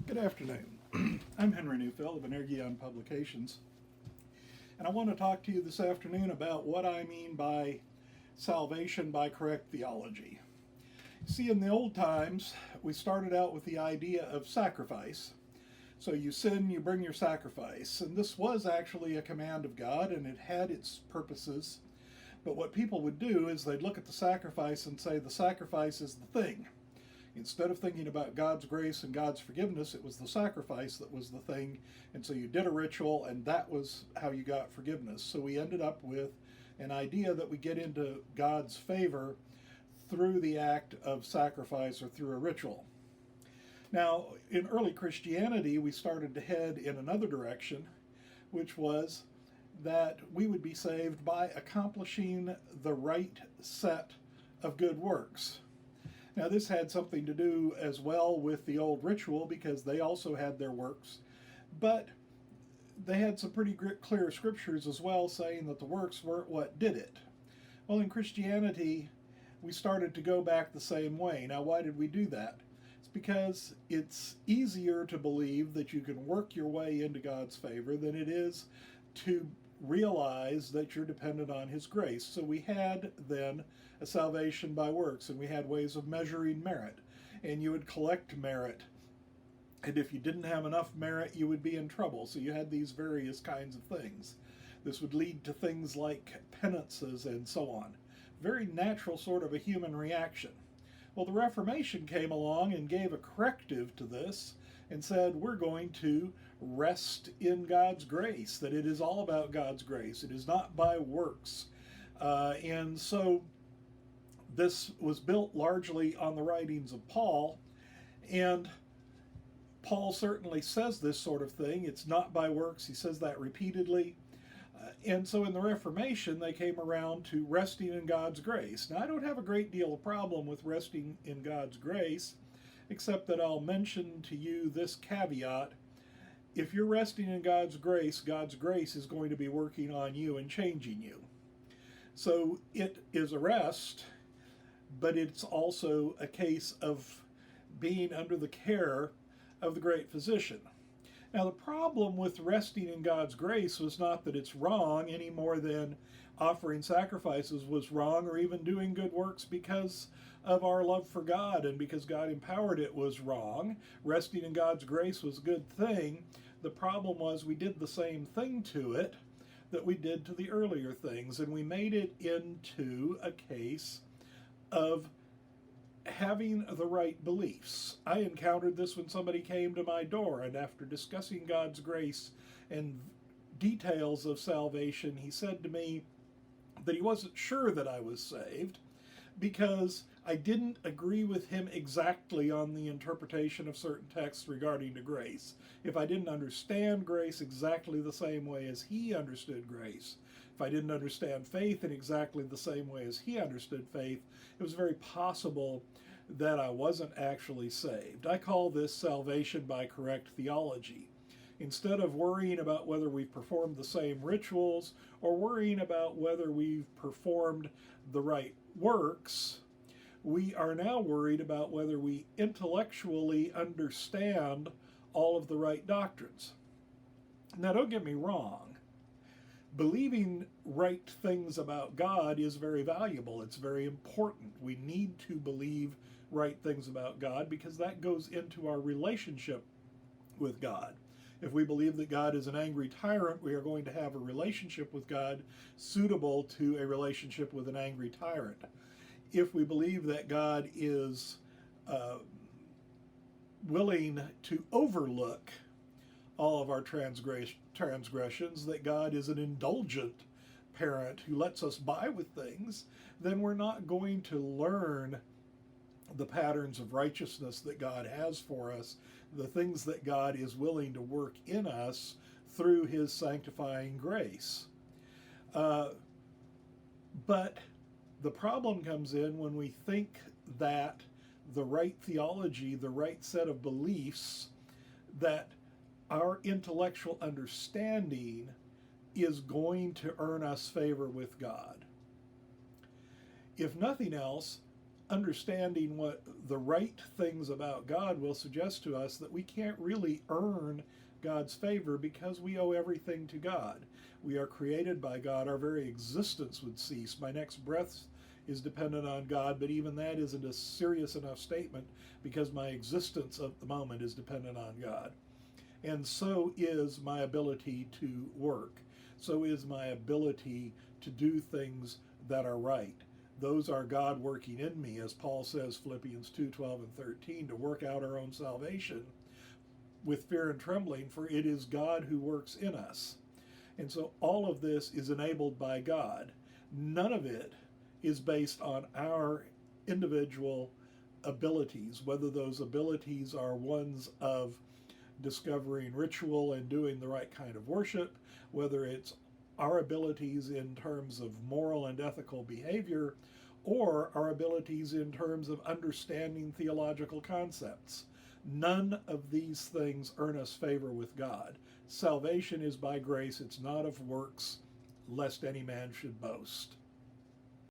Good afternoon. I'm Henry Neufeld of Energion Publications, and I want to talk to you this afternoon about what I mean by salvation by correct theology. See, in the old times, we started out with the idea of sacrifice. So you sin, you bring your sacrifice. And this was actually a command of God, and it had its purposes. But what people would do is they'd look at the sacrifice and say the sacrifice is the thing. Instead of thinking about God's grace and God's forgiveness, it was the sacrifice that was the thing. And so you did a ritual, and that was how you got forgiveness. So we ended up with an idea that we get into God's favor through the act of sacrifice or through a ritual. Now, in early Christianity, we started to head in another direction, which was that we would be saved by accomplishing the right set of good works. Now, this had something to do as well with the old ritual because they also had their works, but they had some pretty clear scriptures as well saying that the works weren't what did it. Well, in Christianity, we started to go back the same way. Now, why did we do that? It's because it's easier to believe that you can work your way into God's favor than it is to realize that you're dependent on His grace. So we had then a salvation by works, and we had ways of measuring merit, and you would collect merit, and if you didn't have enough merit, you would be in trouble. So you had these various kinds of things. This would lead to things like penances and so on. Very natural sort of a human reaction. Well, the Reformation came along and gave a corrective to this and said we're going to rest in God's grace, that it is all about God's grace. It is not by works. And so this was built largely on the writings of Paul, and Paul certainly says this sort of thing. It's not by works. He says that repeatedly. And so in the Reformation, they came around to resting in God's grace. Now, I don't have a great deal of problem with resting in God's grace, except that I'll mention to you this caveat. If you're resting in God's grace is going to be working on you and changing you. So it is a rest, but it's also a case of being under the care of the great physician. Now, the problem with resting in God's grace was not that it's wrong any more than offering sacrifices was wrong, or even doing good works because of our love for God and because God empowered it was wrong. Resting in God's grace was a good thing. The problem was we did the same thing to it that we did to the earlier things, and we made it into a case of having the right beliefs. I encountered this when somebody came to my door, and after discussing God's grace and details of salvation, he said to me that he wasn't sure that I was saved because I didn't agree with him exactly on the interpretation of certain texts regarding to grace. If I didn't understand grace exactly the same way as he understood grace, if I didn't understand faith in exactly the same way as he understood faith, it was very possible that I wasn't actually saved. I call this salvation by correct theology. Instead of worrying about whether we've performed the same rituals or worrying about whether we've performed the right works, we are now worried about whether we intellectually understand all of the right doctrines. Now, don't get me wrong. Believing right things about God is very valuable. It's very important. We need to believe right things about God because that goes into our relationship with God. If we believe that God is an angry tyrant, we are going to have a relationship with God suitable to a relationship with an angry tyrant. If we believe that God is willing to overlook all of our transgressions, that God is an indulgent parent who lets us by with things, then we're not going to learn the patterns of righteousness that God has for us, the things that God is willing to work in us through His sanctifying grace. But the problem comes in when we think that the right theology, the right set of beliefs, that our intellectual understanding is going to earn us favor with God. If nothing else, understanding what the right things about God will suggest to us that we can't really earn God's favor because we owe everything to God. We are created by God. Our very existence would cease. My next breath is dependent on God, but even that isn't a serious enough statement because my existence at the moment is dependent on God. And so is my ability to work. So is my ability to do things that are right. Those are God working in me, as Paul says, Philippians 2:12 and 13, to work out our own salvation with fear and trembling, for it is God who works in us. And so all of this is enabled by God. None of it is based on our individual abilities, whether those abilities are ones of discovering ritual and doing the right kind of worship, whether it's our abilities in terms of moral and ethical behavior, or our abilities in terms of understanding theological concepts. None of these things earn us favor with God. Salvation is by grace, it's not of works, lest any man should boast.